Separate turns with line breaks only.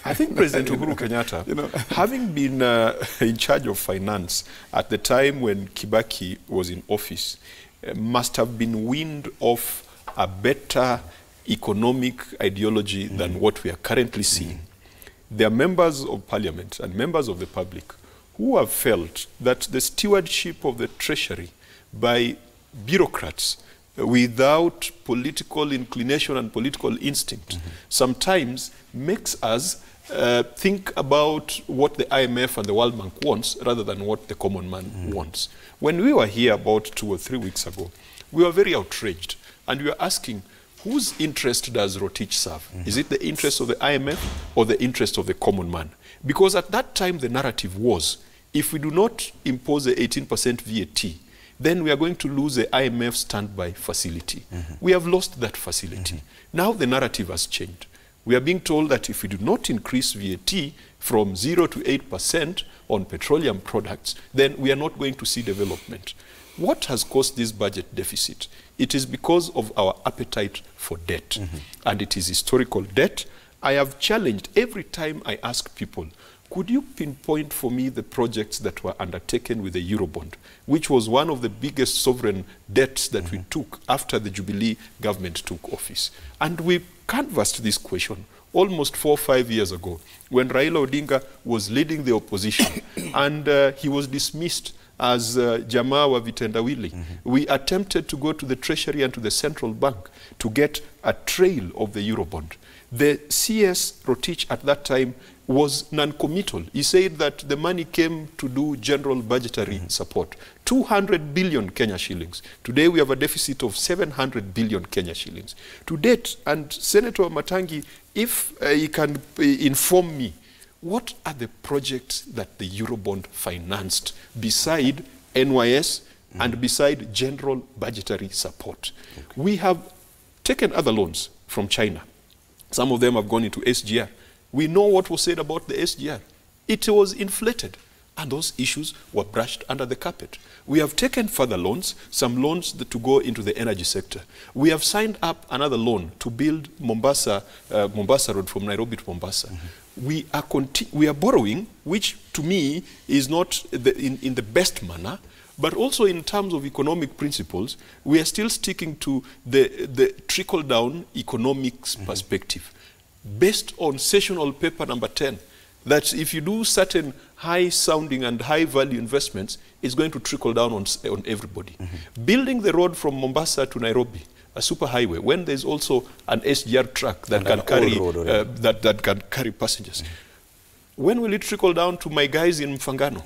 I think President Uhuru Kenyatta, having been in charge of finance at the time when Kibaki was in office, must have been weaned off a better economic ideology than what we are currently seeing. There are members of parliament and members of the public who have felt that the stewardship of the treasury by bureaucrats without political inclination and political instinct sometimes makes us think about what the IMF and the World Bank wants rather than what the common man wants. When we were here about 2 or 3 weeks ago, we were very outraged and we were asking, whose interest does Rotich serve? Is it the interest of the IMF or the interest of the common man? Because at that time the narrative was, if we do not impose the 18% VAT, then we are going to lose the IMF standby facility. We have lost that facility. Now the narrative has changed. We are being told that if we do not increase VAT from 0 to 8% on petroleum products, then we are not going to see development. What has caused this budget deficit? It is because of our appetite for debt. And it is historical debt. I have challenged every time I ask people, could you pinpoint for me the projects that were undertaken with the Eurobond, which was one of the biggest sovereign debts that we took after the Jubilee government took office? And we canvassed this question almost 4 or 5 years ago when Raila Odinga was leading the opposition and he was dismissed as Jamaa wa Vitendawili. We attempted to go to the Treasury and to the Central Bank to get a trail of the Eurobond. The CS Rotich at that time was non-committal. He said that the money came to do general budgetary support. 200 billion Kenya shillings. Today we have a deficit of 700 billion Kenya shillings. To date, and Senator Matangi, if he can inform me, what are the projects that the Eurobond financed beside NYS and beside general budgetary support? We have taken other loans from China. Some of them have gone into SGR. We know what was said about the SGR. It was inflated, and those issues were brushed under the carpet. We have taken further loans, some loans to go into the energy sector. We have signed up another loan to build Mombasa Road from Nairobi to Mombasa. We are borrowing, which to me is not in the best manner, but also in terms of economic principles, we are still sticking to the trickle-down economics perspective, based on sessional paper number 10, that if you do certain high-sounding and high-value investments, it's going to trickle down on everybody. Building the road from Mombasa to Nairobi, a superhighway, when there's also an SGR truck that can carry that can carry passengers. When will it trickle down to my guys in Mfangano?